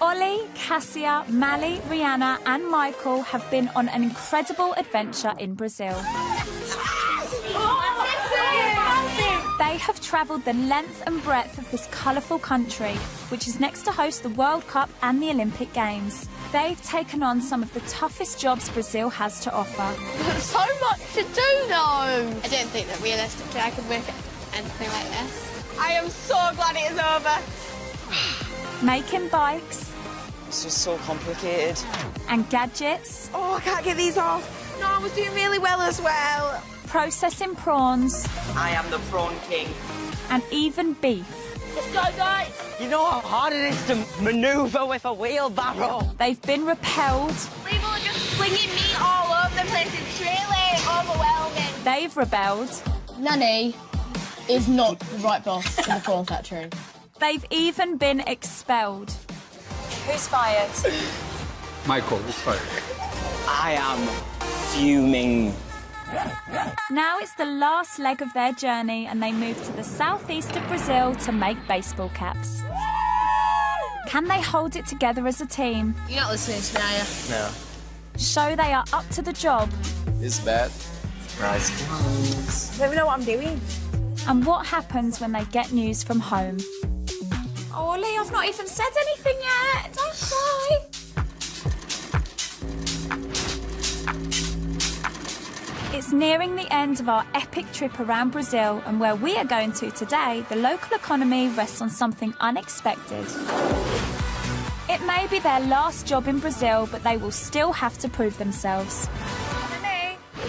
Ollie, Cassia, Mally, Rihanna and Michael have been on an incredible adventure in Brazil. They have travelled the length and breadth of this colourful country, which is next to host the World Cup and the Olympic Games. They've taken on some of the toughest jobs Brazil has to offer. So much to do, though. I don't think that realistically I could work at anything like this. I am so glad it is over. Making bikes. It's just so complicated. And gadgets. Oh, I can't get these off. No, I was doing really well as well. Processing prawns. I am the prawn king. And even beef. Let's go, guys. You know how hard it is to manoeuvre with a wheelbarrow? They've been repelled. People are just slinging meat all over the place. It's really overwhelming. They've rebelled. Nanny is not the right boss in the prawn factory. They've even been expelled. Who's fired? Michael is fired. I am fuming. Now it's the last leg of their journey and they move to the southeast of Brazil to make baseball caps. Can they hold it together as a team? You're not listening to me, are you? No. Show they are up to the job? It's bad. Nice. I don't even know what I'm doing. And what happens when they get news from home? Oh, Ollie, I've not even said anything yet. Don't cry. It's nearing the end of our epic trip around Brazil, and where we are going to today, the local economy rests on something unexpected. It may be their last job in Brazil, but they will still have to prove themselves.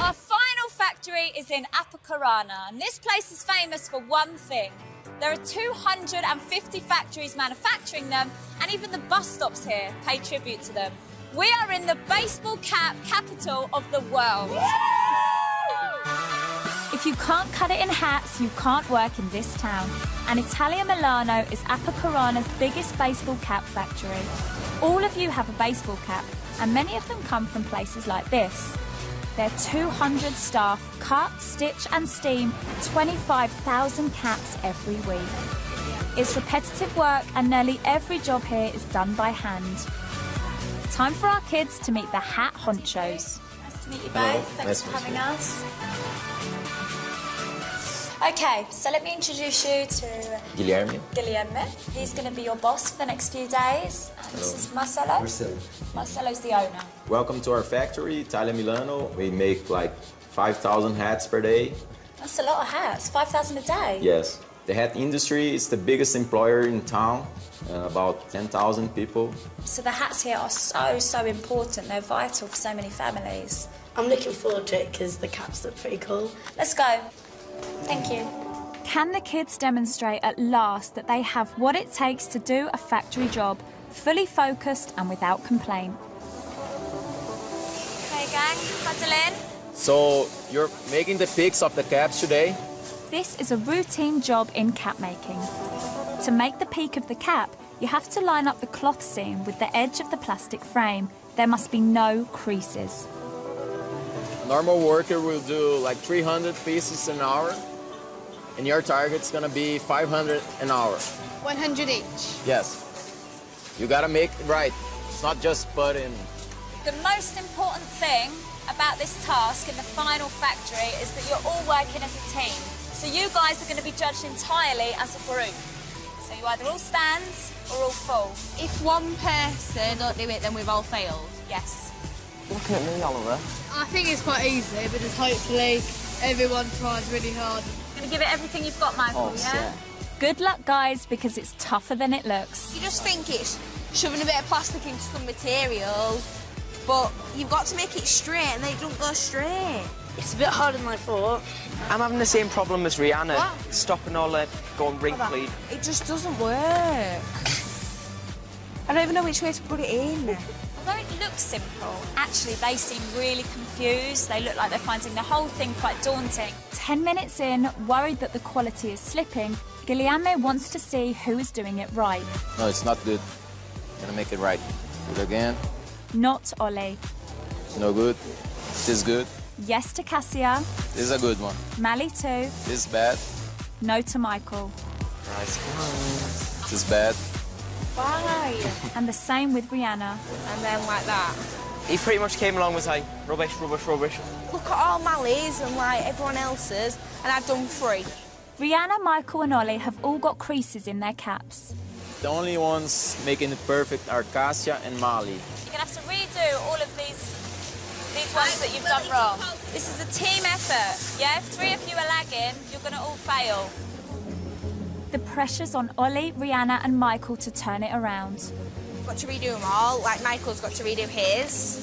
Our final factory is in Apucarana, and this place is famous for one thing. There are 250 factories manufacturing them, and even the bus stops here pay tribute to them. We are in the baseball cap capital of the world. If you can't cut it in hats, you can't work in this town. And Italia Milano is Apucarana's biggest baseball cap factory. All of you have a baseball cap, and many of them come from places like this. Their 200 staff cut, stitch and steam 25,000 caps every week. It's repetitive work and nearly every job here is done by hand. Time for our kids to meet the hat honchos. Nice to meet you both. Thanks for having us. Okay, so let me introduce you to Guilherme. He's going to be your boss for the next few days. And this is Marcelo. Marcelo's the owner. Welcome to our factory, Italia Milano. We make like 5,000 hats per day. That's a lot of hats, 5,000 a day. Yes. The hat industry is the biggest employer in town, about 10,000 people. So the hats here are so important. They're vital for so many families. I'm looking forward to it because the caps look pretty cool. Let's go. Thank you. Can the kids demonstrate at last that they have what it takes to do a factory job, fully focused and without complaint? Okay, gang, huddle in. So you're making the picks of the caps today? This is a routine job in cap making. To make the peak of the cap, you have to line up the cloth seam with the edge of the plastic frame. There must be no creases. Normal worker will do like 300 pieces an hour, and your target's gonna be 500 an hour. 100 each. Yes. You gotta make it right. It's not just put in. The most important thing about this task in the final factory is that you're all working as a team. So you guys are going to be judged entirely as a group. So you either all stand or all fall. If one person don't do it, then we've all failed. Yes. Looking at me, Oliver. I think it's quite easy, but just hopefully everyone tries really hard. You're going to give it everything you've got, Michael, yeah? Good luck, guys, because it's tougher than it looks. You just think it's shoving a bit of plastic into some material, but you've got to make it straight and then it don't go straight. It's a bit harder than I thought. I'm having the same problem as Rihanna. What? Stopping all that going wrinkly. It just doesn't work. I don't even know which way to put it in. Although it looks simple, actually they seem really confused. They look like they're finding the whole thing quite daunting. 10 minutes in, worried that the quality is slipping, Guilherme wants to see who is doing it right. No, it's not good. I'm gonna make it right. Do it again. Not Ollie. It's no good. This is good. Yes to Cassia. This is a good one. Mally too. This is bad. No to Michael. Nice. This is bad. Why? And the same with Rihanna. And then like that. He pretty much came along and was like, rubbish, rubbish, rubbish. Look at all Mally's and like everyone else's, and I've done 3. Rihanna, Michael and Ollie have all got creases in their caps. The only ones making it perfect are Kasia and Mali. You're gonna have to redo all of these ones that you've done wrong. This is a team effort, yeah? If 3 of you are lagging, you're gonna all fail. The pressure's on Ollie, Rihanna and Michael to turn it around. Got to redo them all. Like Michael's got to redo his.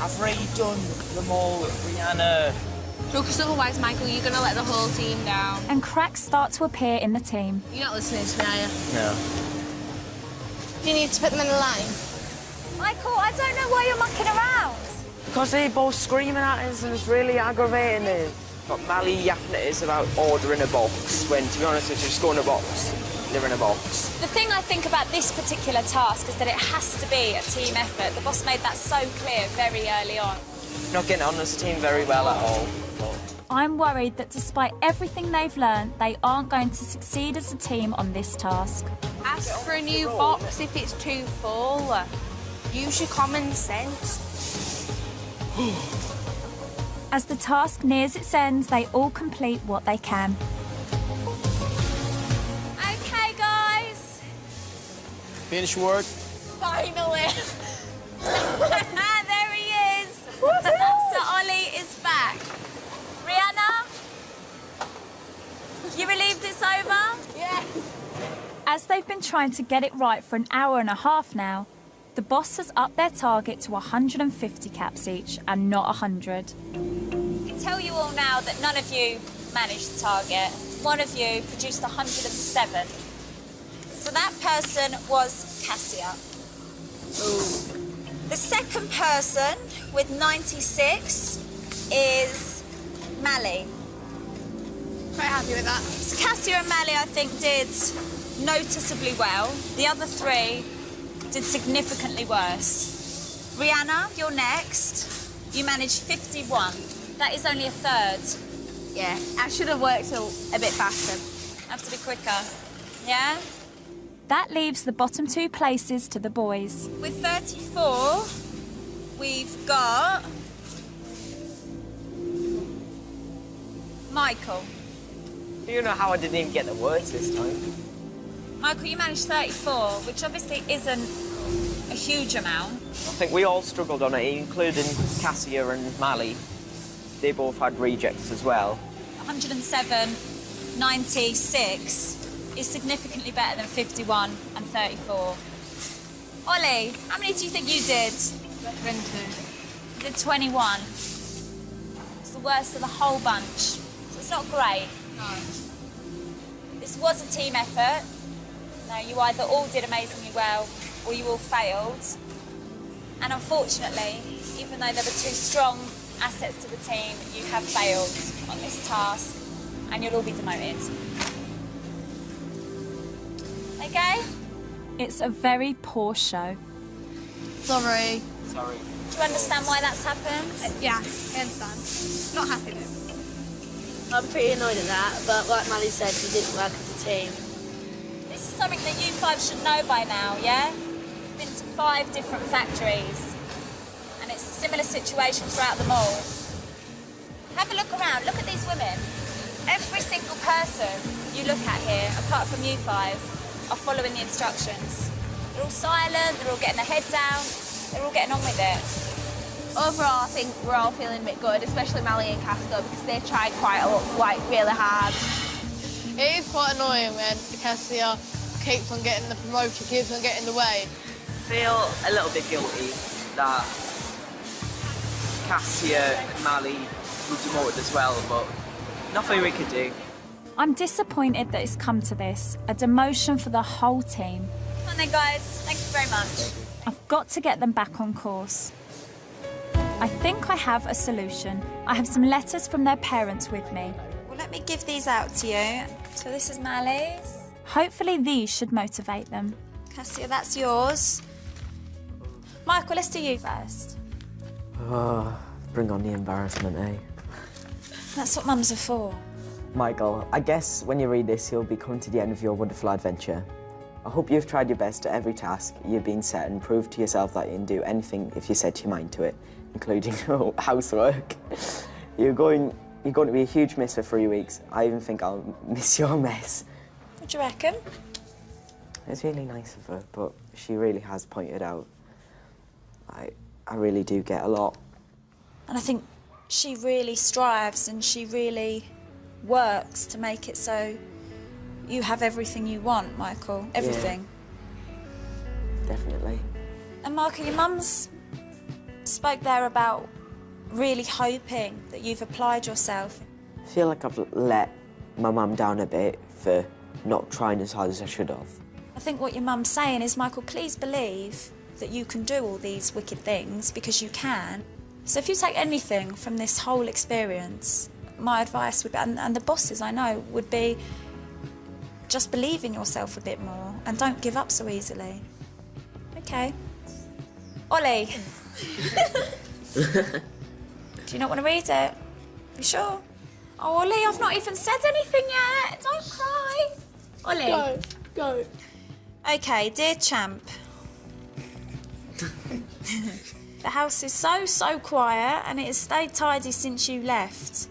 I've redone them all, Rihanna. No, because otherwise, Michael, you're going to let the whole team down. And cracks start to appear in the team. You're not listening to me, are you? No. You need to put them in a line. Michael, I don't know why you're mucking around. Because they're both screaming at us and it's really aggravating us. Got Mally yapping at us about ordering a box, when, to be honest, if you just go in a box, they're in a box. The thing I think about this particular task is that it has to be a team effort. The boss made that so clear very early on. Not getting on as a team very well at all. I'm worried that despite everything they've learned, they aren't going to succeed as a team on this task. Ask for a new box if it's too full. Use your common sense. As the task nears its end, they all complete what they can. Okay, guys. Finish work. Finally. There he is. So Ollie is back. Rihanna, you relieved it's over? Yeah. As they've been trying to get it right for an hour and a half now, the boss has upped their target to 150 caps each and not 100. I can tell you all now that none of you managed the target. One of you produced 107. So that person was Kasia. The second person with 96 is Mally. Quite happy with that. So Kasia and Mally, I think, did noticeably well. The other 3 did significantly worse. Rihanna, you're next. You managed 51. That is only a third. Yeah, I should have worked a bit faster. Have to be quicker. Yeah? That leaves the bottom 2 places to the boys. With 34, we've got Michael. Do you know how I didn't even get the words this time? Michael, you managed 34, which obviously isn't a huge amount. I think we all struggled on it, including Kasia and Mally. They both had rejects as well. 107, 96 is significantly better than 51 and 34. Ollie, how many do you think you did? 20. You did 21. It's the worst of the whole bunch. So it's not great. No. This was a team effort. No, you either all did amazingly well or you all failed. And unfortunately, even though there were 2 strong assets to the team, you have failed on this task and you'll all be demoted. Okay? It's a very poor show. Sorry. Sorry. Do you understand why that's happened? Yeah, I understand. Not happy though. I'm pretty annoyed at that, but like Mally said, we didn't work as a team. This is something that you 5 should know by now, yeah? You've been to 5 different factories and it's a similar situation throughout them all. Have a look around, look at these women. Every single person you look at here, apart from you 5, are following the instructions. They're all silent, they're all getting their head down, they're all getting on with it. Overall, I think we're all feeling a bit good, especially Mally and Castor, because they tried quite a lot, like really hard. It is quite annoying when Cassia keeps on getting the promotion, keeps on getting the way. I feel a little bit guilty that Kasia and Mally were demoted as well, but nothing we could do. I'm disappointed that it's come to this, a demotion for the whole team. Come on then, guys. Thank you very much. I've got to get them back on course. I think I have a solution. I have some letters from their parents with me. Well, let me give these out to you. So this is Mally's. Hopefully these should motivate them. Cassia, that's yours. Michael, let's do you first. Oh, bring on the embarrassment, eh? That's what mums are for. Michael, I guess when you read this, you'll be coming to the end of your wonderful adventure. I hope you've tried your best at every task you've been set and proved to yourself that you can do anything if you set your mind to it, including housework. You're going to be a huge miss for 3 weeks. I even think I'll miss your mess. What do you reckon? It's really nice of her, but she really has pointed out I really do get a lot. And I think she really strives and she really works to make it so you have everything you want, Michael. Everything. Yeah, definitely. And Michael, your mum's spoke there about really hoping that you've applied yourself. I feel like I've let my mum down a bit for not trying as hard as I should have. I think what your mum's saying is, Michael, please believe that you can do all these wicked things, because you can. So if you take anything from this whole experience, my advice would be, and the bosses I know, would be just believe in yourself a bit more and don't give up so easily. Okay. Ollie. Do you not want to read it? You sure? Oh, Ollie, I've not even said anything yet. Don't cry. Ollie. Go. Okay, dear champ. The house is so quiet and it has stayed tidy since you left.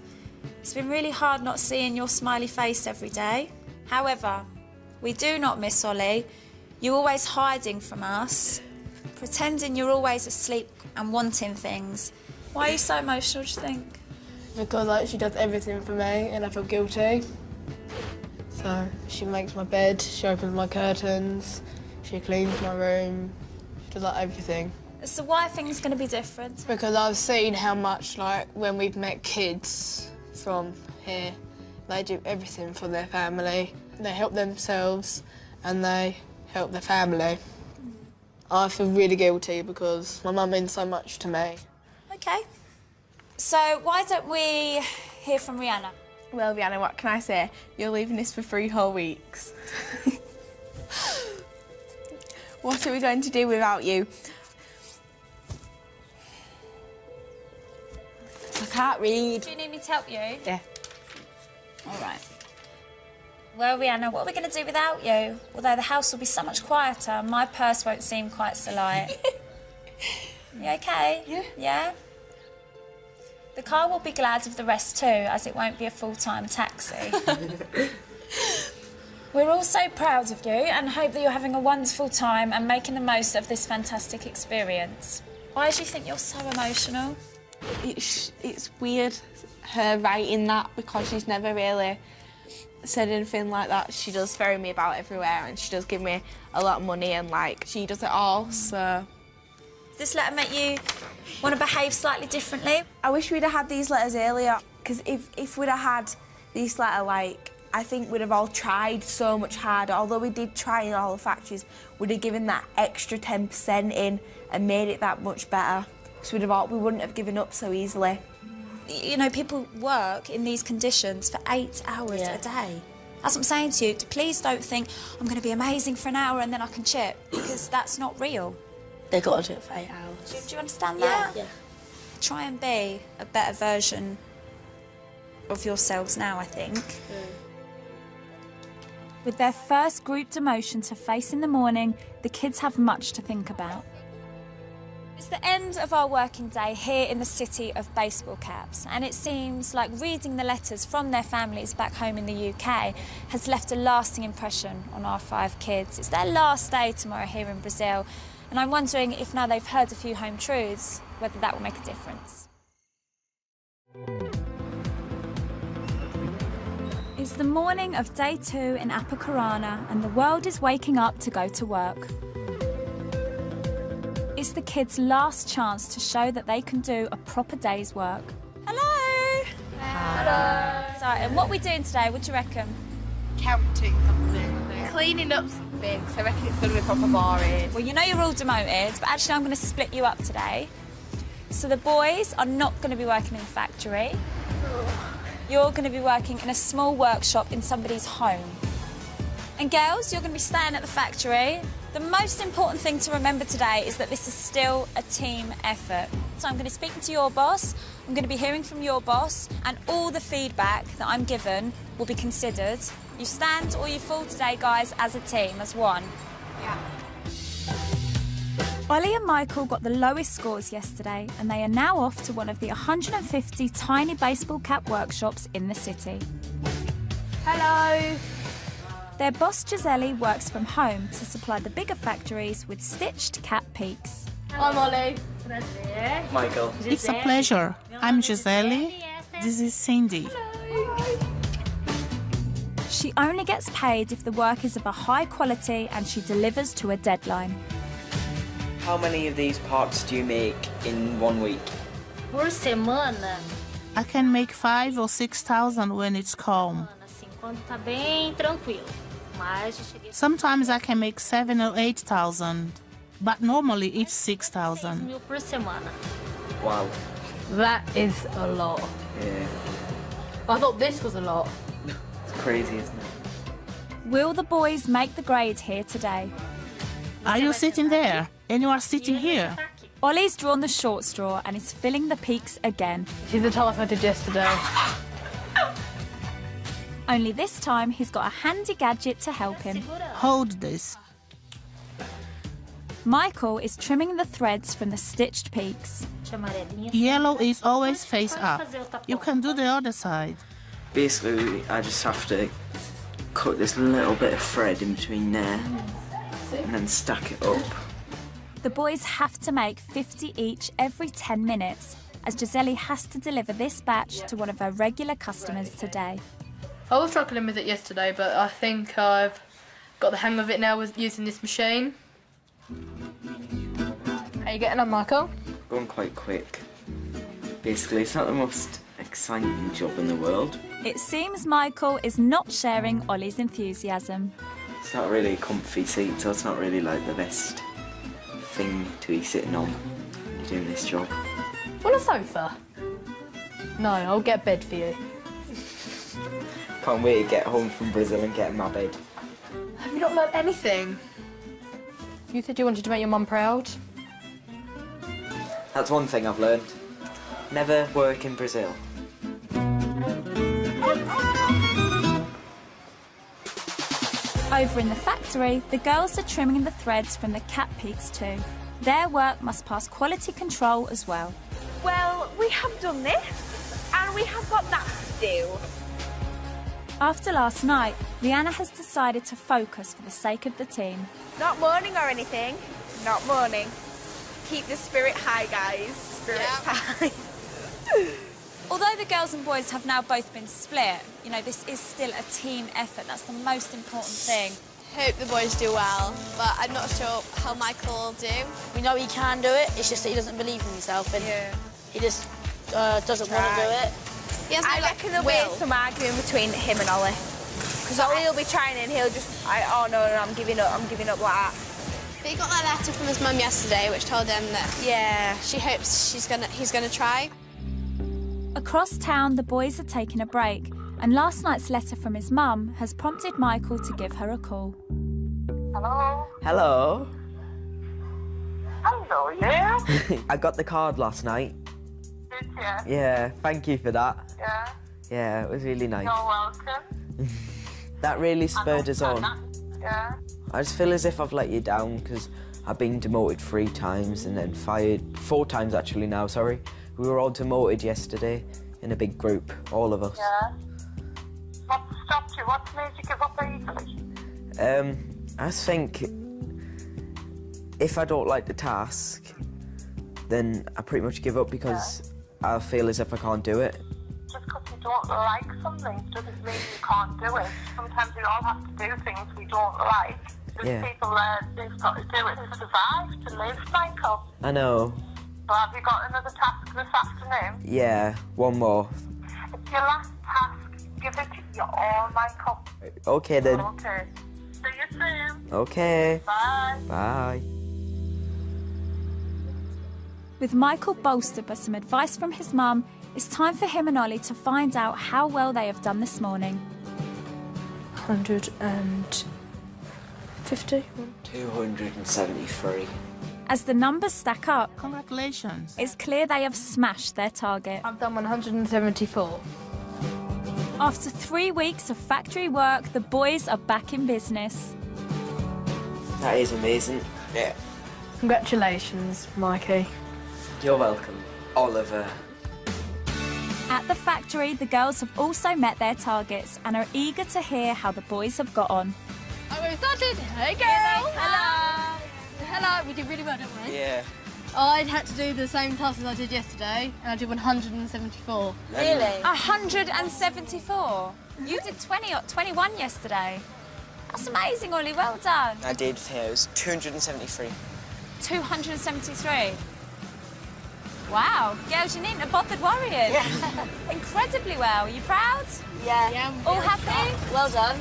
It's been really hard not seeing your smiley face every day. However, we do not miss Ollie. You're always hiding from us, pretending you're always asleep and wanting things. Why are you so emotional, do you think? Because like she does everything for me and I feel guilty. So she makes my bed, she opens my curtains, she cleans my room, she does like everything. So why are things going to be different? Because I've seen how much, like, when we've met kids from here, they do everything for their family. They help themselves and they help their family. I feel really guilty because my mum means so much to me. Okay. So why don't we hear from Rihanna? Well, Rihanna, what can I say? You're leaving this for 3 whole weeks. What are we going to do without you? I can't read. Do you need me to help you? Yeah. All right. Well, Rihanna, what are we going to do without you? Although the house will be so much quieter, my purse won't seem quite so light. You okay? Yeah. Yeah? The car will be glad of the rest too, as it won't be a full-time taxi. We're all so proud of you and hope that you're having a wonderful time and making the most of this fantastic experience. Why do you think you're so emotional? It's weird, her writing that, because she's never really said anything like that. She does ferry me about everywhere and she does give me a lot of money and, like, she does it all, so... Does this letter make you want to behave slightly differently? I wish we'd have had these letters earlier, because if we'd have had this letter, like, I think we'd have all tried so much harder. Although we did try in all the factories, we'd have given that extra 10% in and made it that much better. So we wouldn't have given up so easily. You know, people work in these conditions for 8 hours a day. That's what I'm saying to you. Please don't think, I'm going to be amazing for an hour and then I can chip, because that's not real. They got to do it for 8 hours. Do you understand that? Yeah. Try and be a better version of yourselves now, I think. With their first group demotion to face in the morning, the kids have much to think about. It's the end of our working day here in the city of baseball caps, and it seems like reading the letters from their families back home in the UK has left a lasting impression on our 5 kids. It's their last day tomorrow here in Brazil, and I'm wondering if now they've heard a few home truths, whether that will make a difference. It's the morning of day 2 in Apucarana, and the world is waking up to go to work. It's the kids' last chance to show that they can do a proper day's work. Hello! Hello! So, and what are we doing today? What do you reckon? Counting something. Cleaning up something, so I reckon it's going to be proper boring. Well, you know you're all demoted, but actually I'm going to split you up today. So the boys are not going to be working in the factory. You're going to be working in a small workshop in somebody's home. And girls, you're going to be staying at the factory. The most important thing to remember today is that this is still a team effort. So I'm going to be speaking to your boss, I'm going to be hearing from your boss, and all the feedback that I'm given will be considered, You stand or you fall today, guys, as a team, as one. Yeah. Ollie and Michael got the lowest scores yesterday, and they are now off to one of the 150 tiny baseball cap workshops in the city. Hello. Their boss Giselle works from home to supply the bigger factories with stitched cap peaks. I'm Ollie. Michael. It's a pleasure. I'm Giselle. This is Cindy. She only gets paid if the work is of a high quality and she delivers to a deadline. How many of these parts do you make in 1 week? Por semana, I can make 5,000 or 6,000 when it's calm. assim, quando tá bem tranquilo. Mas já cheguei a Sometimes I can make 7,000 or 8,000, but normally it's 6,000. 6.000 por semana. Wow. That is a lot. Yeah. I thought this was a lot. It's crazy, isn't it? Will the boys make the grade here today? Are you sitting there? And you are sitting here? Ollie's drawn the short straw and is filling the peaks again. She's the task I did yesterday. Only this time he's got a handy gadget to help him. Hold this. Michael is trimming the threads from the stitched peaks. Yellow is always face up. You can do the other side. Basically, I just have to cut this little bit of thread in between there and then stack it up. The boys have to make 50 each every 10 minutes, as Giselle has to deliver this batch to one of her regular customers today. I was struggling with it yesterday, but I think I've got the hang of it now with using this machine. How you getting on, Michael? Going quite quick. Basically, it's not the most exciting job in the world. It seems Michael is not sharing Ollie's enthusiasm. It's not really a comfy seat, so it's not really like the best thing to be sitting on when you're doing this job. Want a sofa? No, I'll get a bed for you. Can't wait to get home from Brazil and get in my bed. Have you not learned anything? You said you wanted to make your mum proud. That's one thing I've learned. Never work in Brazil. Over in the factory, the girls are trimming the threads from the cap peaks too. Their work must pass quality control as well. Well, we have done this, and we have got that to do. After last night, Leanna has decided to focus for the sake of the team. Not moaning or anything. Not moaning. Keep the spirit high, guys. Spirits high. Although the girls and boys have now both been split, you know, this is still a team effort. That's the most important thing. Hope the boys do well, but I'm not sure how Michael will do. We know he can do it, it's just that he doesn't believe in himself and he just doesn't want to do it. He has no, I reckon there'll be some arguing between him and Ollie. Because Ollie will be trying and he'll just, oh no, I'm giving up like that. But he got that letter from his mum yesterday, which told him that she hopes he's gonna try. Across town, the boys are taking a break, and last night's letter from his mum has prompted Michael to give her a call. Hello? Hello. Hello, yeah? I got the card last night. Did you? Yeah, thank you for that. Yeah? Yeah, it was really nice. You're welcome. That really spurred us on. Yeah? I just feel as if I've let you down because I've been demoted 3 times and then fired 4 times actually now, sorry. We were all demoted yesterday in a big group, all of us. Yeah? What stopped you? What made you give up easily? I just think if I don't like the task, then I pretty much give up because I feel as if I can't do it. Just because you don't like something doesn't mean you can't do it. Sometimes we all have to do things we don't like. There's people there, they've got to do it to survive, to live, Michael. I know. So have you got another task this afternoon? Yeah, one more. It's your last task. Give it your all, Michael. Okay then. Okay. See you soon. Okay. Bye. Bye. With Michael bolstered by some advice from his mum, it's time for him and Ollie to find out how well they have done this morning. 150. 273. As the numbers stack up, Congratulations. it's clear they have smashed their target. I've done 174. After 3 weeks of factory work, the boys are back in business. That is amazing. Yeah. Congratulations, Mikey. You're welcome, Oliver. At the factory, the girls have also met their targets and are eager to hear how the boys have got on. Oh, we started. Hey, girl. Hello. Hello. We did really well, didn't we? Yeah. I had to do the same task as I did yesterday, and I did 174. Really? 174? You did 20 or 21 yesterday. That's amazing, Ollie. Well done. I did, it was 273. 273? Wow. Girls, you needn't have bothered worrying. Yeah. Incredibly well. Are you proud? Yeah. All happy? Well done.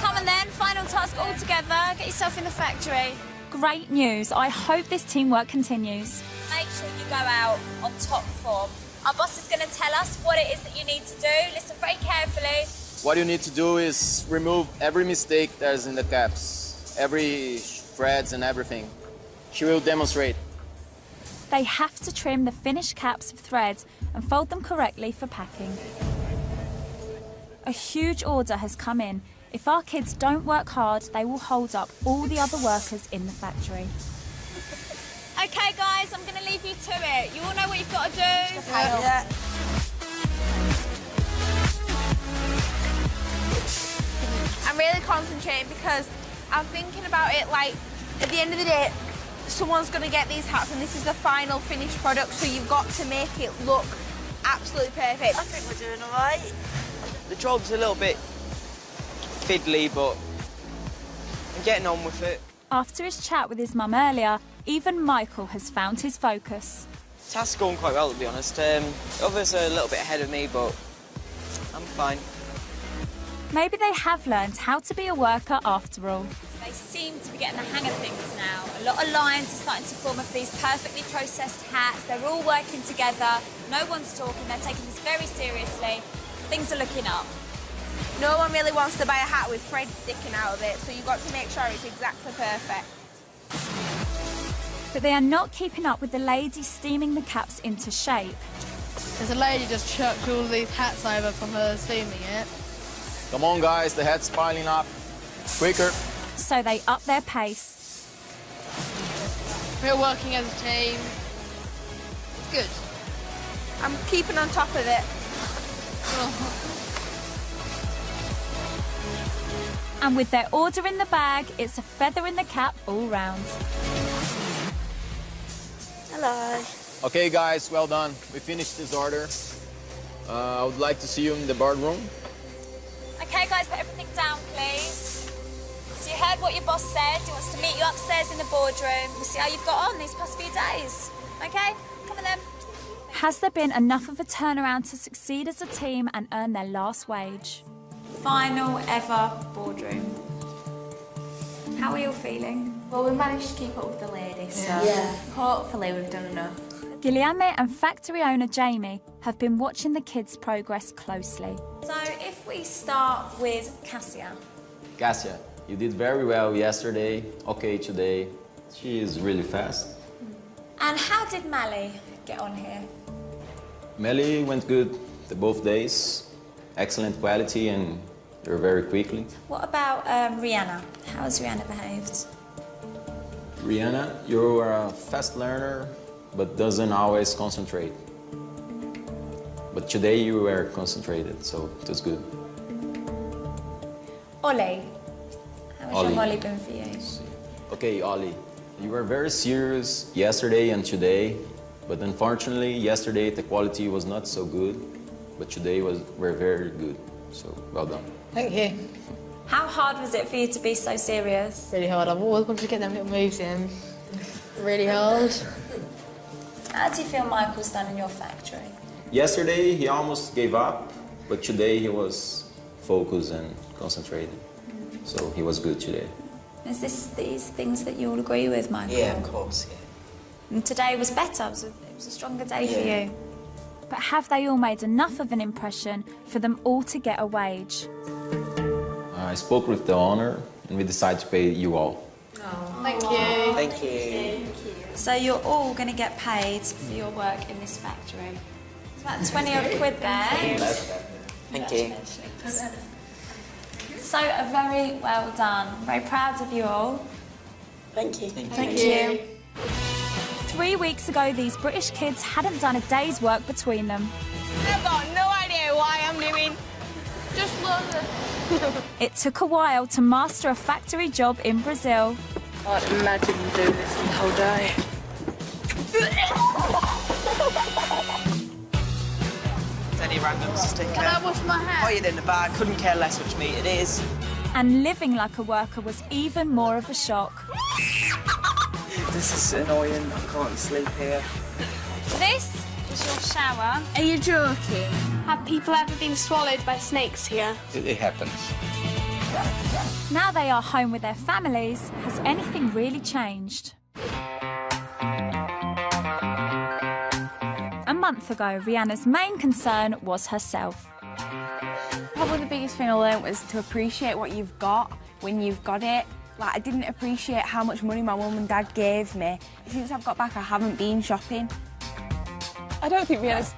Come on then, final task all together. Get yourself in the factory. Great news. I hope this teamwork continues. Make sure you go out on top form. Our boss is going to tell us what it is that you need to do. Listen very carefully. What you need to do is remove every mistake that's in the caps, every threads and everything. She will demonstrate. They have to trim the finished caps of threads and fold them correctly for packing. A huge order has come in. If our kids don't work hard, they will hold up all the other workers in the factory. OK, guys, I'm going to leave you to it. You all know what you've got to do? Yeah. I'm really concentrating because I'm thinking about it like, at the end of the day, someone's going to get these hats and this is the final finished product, so you've got to make it look absolutely perfect. I think we're doing all right. The job's a little bit fiddly, but I'm getting on with it. After his chat with his mum earlier, even Michael has found his focus. Task's going quite well, to be honest. Others are a little bit ahead of me, but I'm fine. Maybe they have learned how to be a worker after all. They seem to be getting the hang of things now. A lot of lines are starting to form of these perfectly processed hats. They're all working together. No one's talking. They're taking this very seriously. Things are looking up. No one really wants to buy a hat with thread sticking out of it, so you've got to make sure it's exactly perfect. But they are not keeping up with the lady steaming the caps into shape. There's a lady just chucked all these hats over from her steaming it. Come on, guys, the head's piling up. Quicker. So they up their pace. We're working as a team. Good. I'm keeping on top of it. And with their order in the bag, it's a feather in the cap all round. Hello. Okay, guys, well done. We finished this order. I would like to see you in the boardroom. OK, guys, put everything down, please. So you heard what your boss said. He wants to meet you upstairs in the boardroom. We'll see how you've got on these past few days. OK? Come on, then. Has there been enough of a turnaround to succeed as a team and earn their last wage? Final ever boardroom. How are you all feeling? Well, we managed to keep up with the ladies, so hopefully we've done enough. Guilherme and factory owner Jamie have been watching the kids' progress closely. So if we start with Cassia. Cassia, you did very well yesterday, okay today. She is really fast. And how did Mally get on here? Melly went good the both days. Excellent quality and you're very quickly. What about Rihanna? How has Rihanna behaved? Rihanna, you're a fast learner, but doesn't always concentrate. But today you were concentrated, so it was good. Ollie. How has your Ollie been for you? Okay, Ollie, you were very serious yesterday and today, but unfortunately yesterday the quality was not so good, but today were very good, so well done. Thank you. How hard was it for you to be so serious? Really hard. I've always wanted to get them little moves in. Really hard. How do you feel Michael's done in your factory? Yesterday he almost gave up, but today he was focused and concentrated. So he was good today. Is this these things that you all agree with, Michael? Yeah, of course, yeah. And today was better, it was a stronger day for you. But have they all made enough of an impression for them all to get a wage? I spoke with the owner and we decided to pay you all. Oh, thank you. Thank you. So you're all going to get paid for your work in this factory. It's about 20 odd quid there. Thank you. So very well done. Very proud of you all. Thank you. Thank you. 3 weeks ago, these British kids hadn't done a day's work between them. I've got no idea why I'm doing. Just love it. It took a while to master a factory job in Brazil. I can't imagine doing this the whole day. Any random sticker. Can I wash my hair? Hide it in the bag. Couldn't care less which meat it is. And living like a worker was even more of a shock. This is annoying. I can't sleep here. This is your shower. Are you joking? Have people ever been swallowed by snakes here? It happens. Now they are home with their families. Has anything really changed? A month ago, Rihanna's main concern was herself. Probably the biggest thing I learned was to appreciate what you've got when you've got it. Like, I didn't appreciate how much money my mum and dad gave me. Since I've got back, I haven't been shopping. I don't think Rihanna's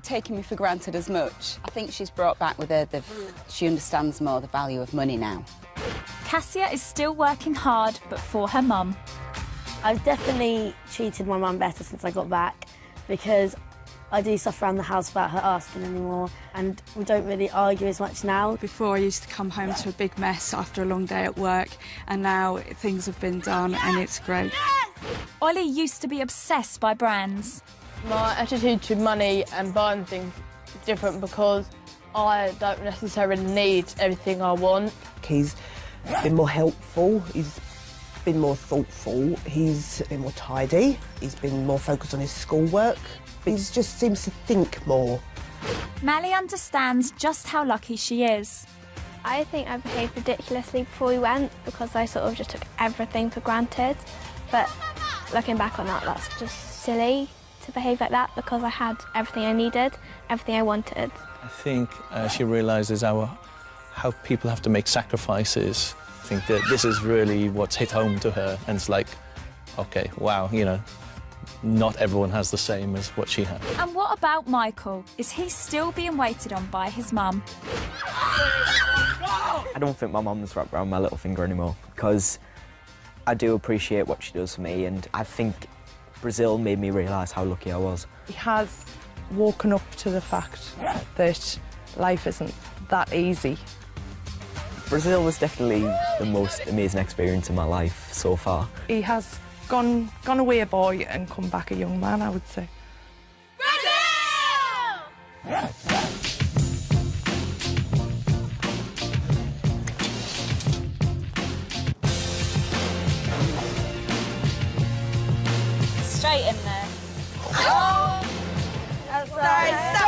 taking me for granted as much. I think she's brought back with her she understands more the value of money now. Cassia is still working hard, but for her mum. I've definitely treated my mum better since I got back because I do stuff around the house without her asking anymore, and we don't really argue as much now. Before, I used to come home to a big mess after a long day at work, and now things have been done and it's great. Ollie used to be obsessed by brands. My attitude to money and buying things is different because I don't necessarily need everything I want. He's been more helpful, he's been more thoughtful, he's been more tidy, he's been more focused on his schoolwork. He just seems to think more. Mally understands just how lucky she is. I think I behaved ridiculously before we went because I sort of just took everything for granted. But looking back on that, that's just silly to behave like that because I had everything I needed, everything I wanted. I think she realises how people have to make sacrifices. I think that this is really what's hit home to her, and it's like, OK, wow, you know, not everyone has the same as what she had. And what about Michael? Is he still being waited on by his mum? I don't think my mum's wrapped around my little finger anymore because I do appreciate what she does for me, and I think Brazil made me realise how lucky I was. He has woken up to the fact that life isn't that easy. Brazil was definitely the most amazing experience in my life so far. He has gone away a boy and come back a young man, I would say. Brazil! Straight in there. Oh! That's nice.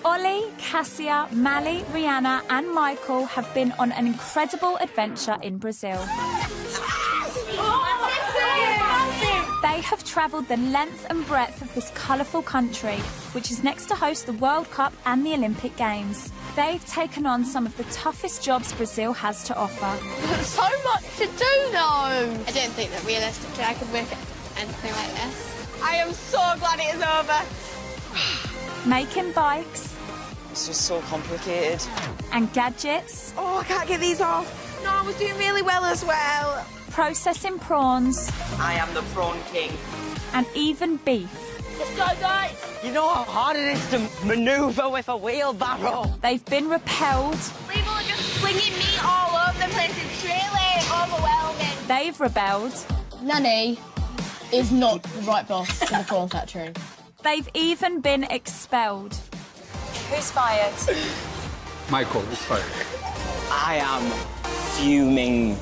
Ollie, Cassia, Mally, Rihanna and Michael have been on an incredible adventure in Brazil. They have travelled the length and breadth of this colourful country, which is next to host the World Cup and the Olympic Games. They've taken on some of the toughest jobs Brazil has to offer. So much to do, though. I don't think that realistically I could work at anything like this. I am so glad it is over. Making bikes. It's just so complicated. And gadgets. Oh, I can't get these off. No, I was doing really well as well. Processing prawns. I am the prawn king. And even beef. Let's go, guys. You know how hard it is to manoeuvre with a wheelbarrow. They've been repelled. People are just slinging meat all over the place. It's really overwhelming. They've rebelled. Nanny is not the right boss in the prawn factory. They've even been expelled. Who's fired? Michael is fired. I am fuming.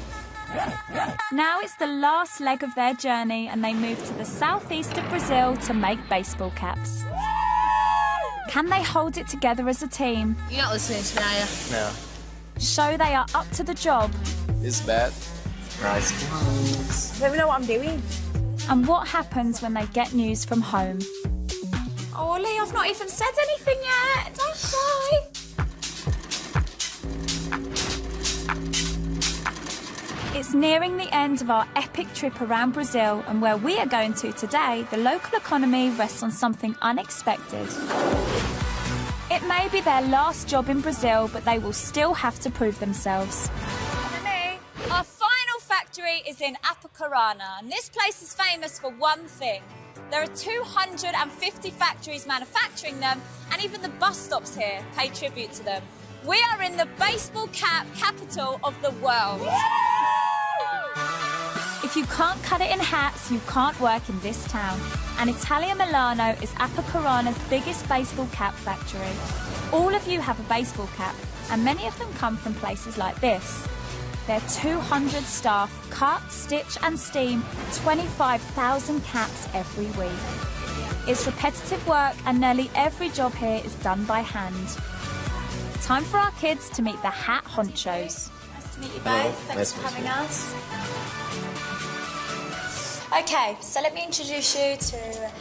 Now it's the last leg of their journey and they move to the southeast of Brazil to make baseball caps. Can they hold it together as a team? You're not listening to me, are you? No. Show they are up to the job. It's bad. Surprise. I don't even know what I'm doing. And what happens when they get news from home? Oh, Ollie, I've not even said anything yet. Don't cry. It's nearing the end of our epic trip around Brazil, and where we are going to today, the local economy rests on something unexpected. It may be their last job in Brazil, but they will still have to prove themselves. Our final factory is in Apucarana, and this place is famous for one thing. There are 250 factories manufacturing them, and even the bus stops here pay tribute to them. We are in the baseball cap capital of the world. If you can't cut it in hats, you can't work in this town. And Italia Milano is Apucarana's biggest baseball cap factory. All of you have a baseball cap, and many of them come from places like this. Their 200 staff cut, stitch and steam 25,000 caps every week. It's repetitive work, and nearly every job here is done by hand. Time for our kids to meet the hat honchos. Nice to meet you both. Thanks for having us. Okay, so let me introduce you to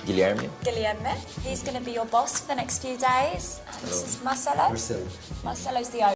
Guilherme. Guilherme. He's going to be your boss for the next few days. And this is Marcelo. Marcelo. Marcelo's the owner.